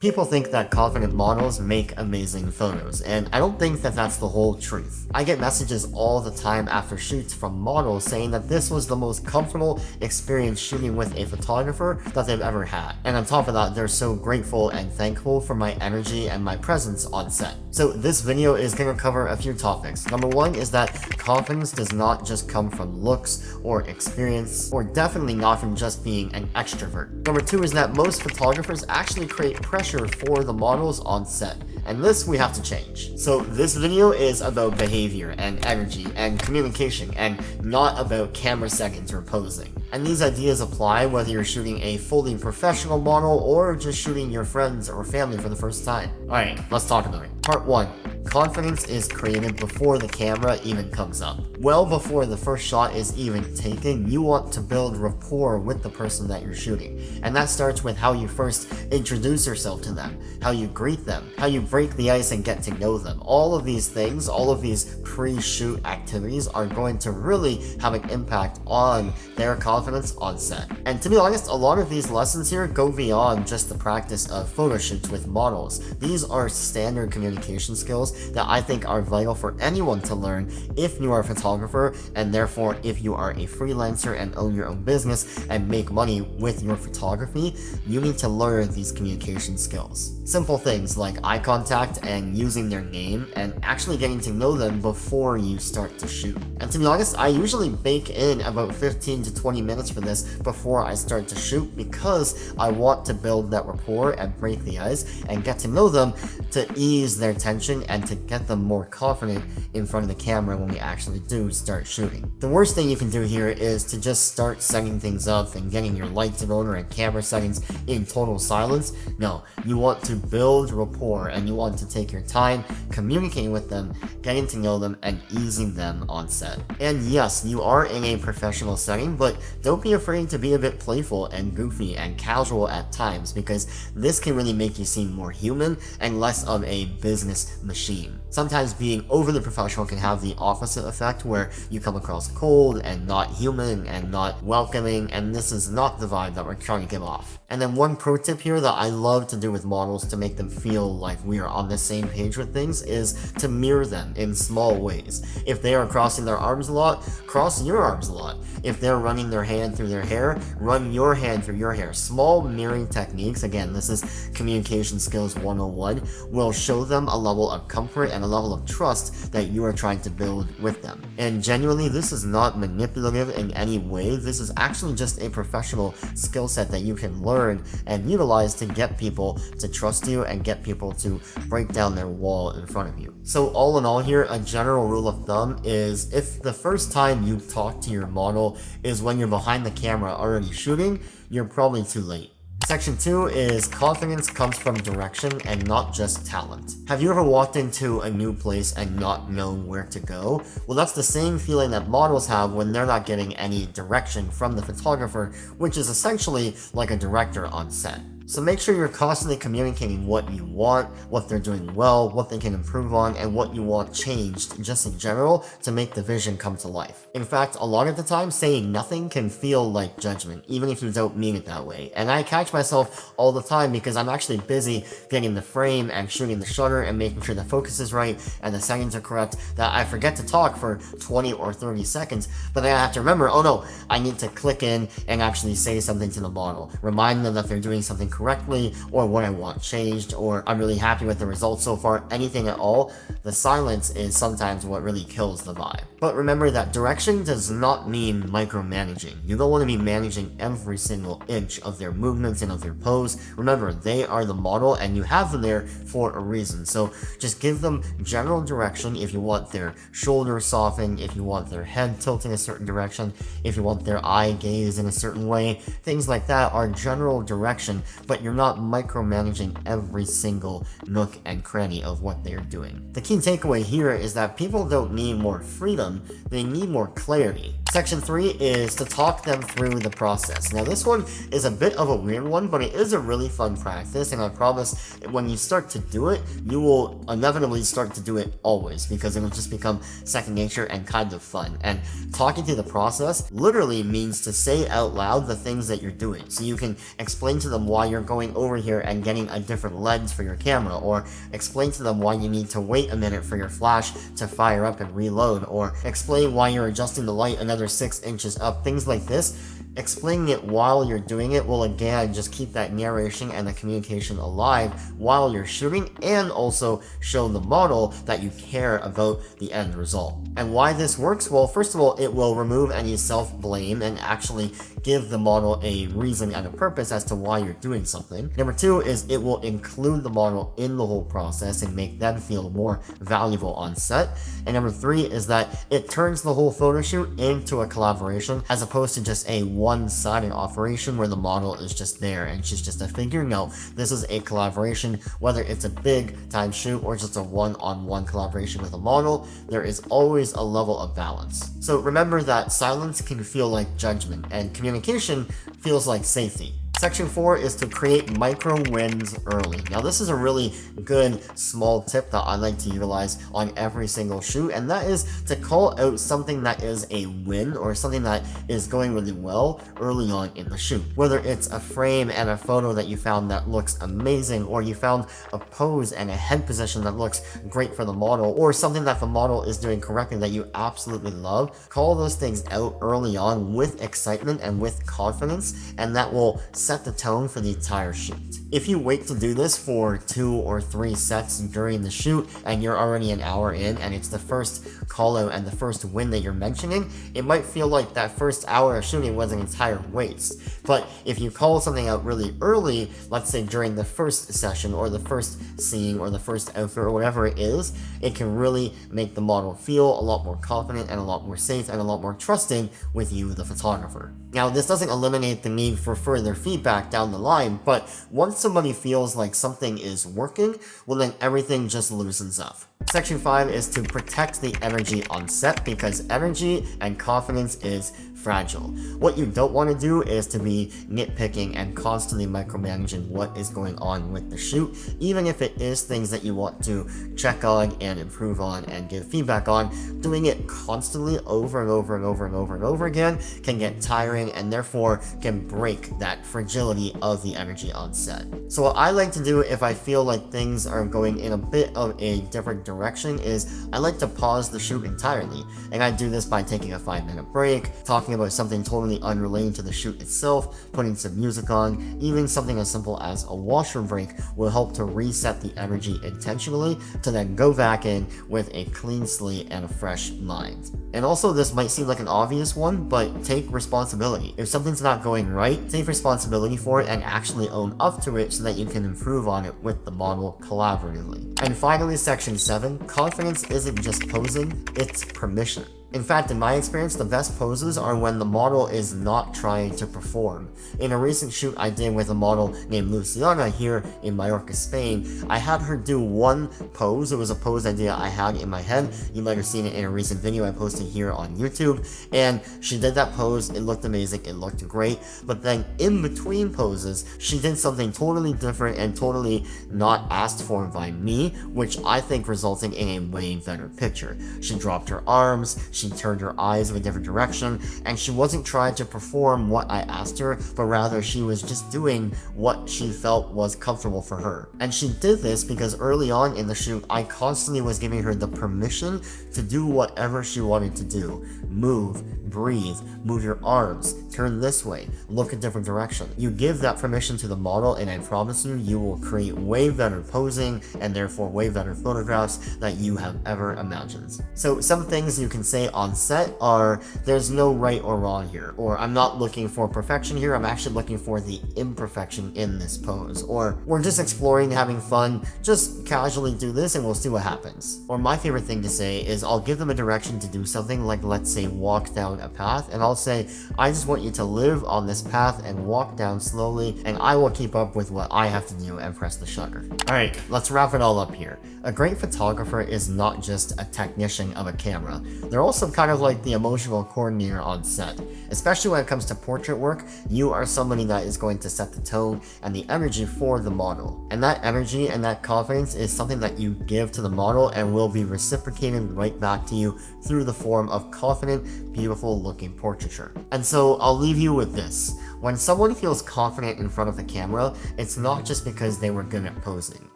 People think that confident models make amazing photos, and I don't think that that's the whole truth. I get messages all the time after shoots from models saying that this was the most comfortable experience shooting with a photographer that they've ever had. And on top of that, they're so grateful and thankful for my energy and my presence on set. So this video is going to cover a few topics. Number one is that confidence does not just come from looks or experience, or definitely not from just being an extrovert. Number two is that most photographers actually create pressure for the models on set, and this we have to change. So this video is about behavior and energy and communication, and not about camera settings or posing. And these ideas apply whether you're shooting a fully professional model or just shooting your friends or family for the first time. Alright, let's talk about it. Part 1. Confidence is created before the camera even comes up. Well before the first shot is even taken, you want to build rapport with the person that you're shooting. And that starts with how you first introduce yourself to them, how you greet them, how you break the ice and get to know them. All of these things, all of these pre-shoot activities are going to really have an impact on their confidence on set. And to be honest, a lot of these lessons here go beyond just the practice of photo shoots with models. These are standard communication skills that I think are vital for anyone to learn if you are a photographer, and therefore if you are a freelancer and own your own business and make money with your photography, you need to learn these communication skills. Simple things like eye contact and using their name and actually getting to know them before you start to shoot. And to be honest, I usually bake in about 15 to 20 minutes for this before I start to shoot, because I want to build that rapport and break the ice and get to know them to ease their tension and to get them more confident in front of the camera when we actually do start shooting. The worst thing you can do here is to just start setting things up and getting your lights in order and camera settings in total silence. No, you want to build rapport and you want to take your time communicating with them, getting to know them, and easing them on set. And yes, you are in a professional setting, but don't be afraid to be a bit playful and goofy and casual at times, because this can really make you seem more human and less of a business machine. Sometimes being overly professional can have the opposite effect, where you come across cold and not human and not welcoming, and this is not the vibe that we're trying to give off. And then one pro tip here that I love to do with models to make them feel like we are on the same page with things is to mirror them in small ways. If they are crossing their arms a lot, cross your arms a lot. If they're running their hand through their hair, run your hand through your hair. Small mirroring techniques, again, this is communication skills 101, will show them a level of comfort and a level of trust that you are trying to build with them. And genuinely, this is not manipulative in any way. This is actually just a professional skill set that you can learn and utilize to get people to trust you and get people to break down their wall in front of you. So all in all here, a general rule of thumb is if the first time you talk to your model is when you're behind the camera already shooting, you're probably too late. Section 2 is confidence comes from direction and not just talent. Have you ever walked into a new place and not known where to go? Well, that's the same feeling that models have when they're not getting any direction from the photographer, which is essentially like a director on set. So make sure you're constantly communicating what you want, what they're doing well, what they can improve on, and what you want changed just in general to make the vision come to life. In fact, a lot of the time, saying nothing can feel like judgment, even if you don't mean it that way. And I catch myself all the time because I'm actually busy getting the frame and shooting the shutter and making sure the focus is right and the settings are correct, that I forget to talk for 20 or 30 seconds, but then I have to remember, oh no, I need to click in and actually say something to the model. Remind them that they're doing something correctly, or what I want changed, or I'm really happy with the results so far, anything at all. The silence is sometimes what really kills the vibe. But remember that direction does not mean micromanaging. You don't want to be managing every single inch of their movements and of their pose. Remember, they are the model and you have them there for a reason. So just give them general direction if you want their shoulders softened, if you want their head tilting a certain direction, if you want their eye gaze in a certain way. Things like that are general direction, but you're not micromanaging every single nook and cranny of what they're doing. The key takeaway here is that people don't need more freedom, they need more clarity. Section 3 is to talk them through the process. Now this one is a bit of a weird one, but it is a really fun practice, and I promise when you start to do it, you will inevitably start to do it always, because it'll just become second nature and kind of fun. And talking through the process literally means to say out loud the things that you're doing, so you can explain to them why you're you're going over here and getting a different lens for your camera, or explain to them why you need to wait a minute for your flash to fire up and reload, or explain why you're adjusting the light another 6 inches up, things like this. Explaining it while you're doing it will again just keep that narration and the communication alive while you're shooting, and also show the model that you care about the end result. And why this works? Well, first of all, it will remove any self-blame and actually give the model a reason and a purpose as to why you're doing something. Number 2 is it will include the model in the whole process and make them feel more valuable on set. And number 3 is that it turns the whole photo shoot into a collaboration as opposed to just a one-sided operation where the model is just there and she's just a figure. No, this is a collaboration, whether it's a big time shoot or just a one-on-one collaboration with a model. There is always a level of balance. So remember that silence can feel like judgment and communication feels like safety. Section 4 is to create micro wins early. Now this is a really good small tip that I like to utilize on every single shoot, and that is to call out something that is a win or something that is going really well early on in the shoot. Whether it's a frame and a photo that you found that looks amazing, or you found a pose and a head position that looks great for the model, or something that the model is doing correctly that you absolutely love, call those things out early on with excitement and with confidence, and that will set the tone for the entire shoot. If you wait to do this for 2 or 3 sets during the shoot and you're already an hour in and it's the first call out and the first win that you're mentioning, it might feel like that first hour of shooting was an entire waste. But if you call something out really early, let's say during the first session or the first scene or the first outfit or whatever it is, it can really make the model feel a lot more confident and a lot more safe and a lot more trusting with you, the photographer. Now, this doesn't eliminate the need for further feedback down the line, but once somebody feels like something is working, well then everything just loosens up. Section 5 is to protect the energy on set, because energy and confidence is fragile. What you don't want to do is to be nitpicking and constantly micromanaging what is going on with the shoot, even if it is things that you want to check on and improve on and give feedback on. Doing it constantly over and over and over and over and over again can get tiring and therefore can break that fragility of the energy on set. So what I like to do if I feel like things are going in a bit of a different direction is I like to pause the shoot entirely, and I do this by taking a 5-minute break, talking about something totally unrelated to the shoot itself, putting some music on. Even something as simple as a washroom break will help to reset the energy intentionally to then go back in with a clean slate and a fresh mind. And also, this might seem like an obvious one, but take responsibility. If something's not going right, take responsibility for it and actually own up to it so that you can improve on it with the model collaboratively. And finally, section 7, confidence isn't just posing, it's permission. In fact, in my experience, the best poses are when the model is not trying to perform. In a recent shoot I did with a model named Luciana here in Mallorca, Spain, I had her do one pose. It was a pose idea I had in my head. You might have seen it in a recent video I posted here on YouTube. And she did that pose. It looked amazing. It looked great. But then in between poses, she did something totally different and totally not asked for by me, which I think resulted in a way better picture. She dropped her arms. She turned her eyes in a different direction, and she wasn't trying to perform what I asked her, but rather she was just doing what she felt was comfortable for her. And she did this because early on in the shoot, I constantly was giving her the permission to do whatever she wanted to do. Move, breathe, move your arms, turn this way, look a different direction. You give that permission to the model, and I promise you, you will create way better posing and therefore way better photographs that you have ever imagined. So some things you can say on set are, there's no right or wrong here, or I'm not looking for perfection here, I'm actually looking for the imperfection in this pose, or we're just exploring, having fun, just casually do this and we'll see what happens. Or my favorite thing to say is I'll give them a direction to do something, like let's say walk down a path, and I'll say, I just want you to live on this path and walk down slowly, and I will keep up with what I have to do and press the shutter. Alright, let's wrap it all up here. A great photographer is not just a technician of a camera, they're also kind of like the emotional coordinator on set. Especially when it comes to portrait work, you are somebody that is going to set the tone and the energy for the model. And that energy and that confidence is something that you give to the model and will be reciprocated right back to you through the form of confident, beautiful looking portraiture. And so I'll leave you with this. When someone feels confident in front of the camera, it's not just because they were good at posing.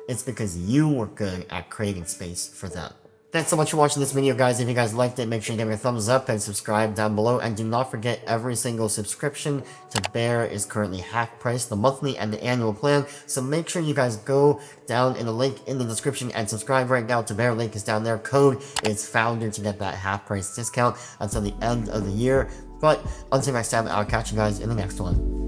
It's because you were good at creating space for them. Thanks so much for watching this video, guys. If you guys liked it, make sure you give it a thumbs up and subscribe down below. And do not forget, every single subscription to Bear is currently half price, the monthly and the annual plan. So make sure you guys go down in the link in the description and subscribe right now to Bear. Link is down there. Code is Founder to get that half price discount until the end of the year. But until next time, I'll catch you guys in the next one.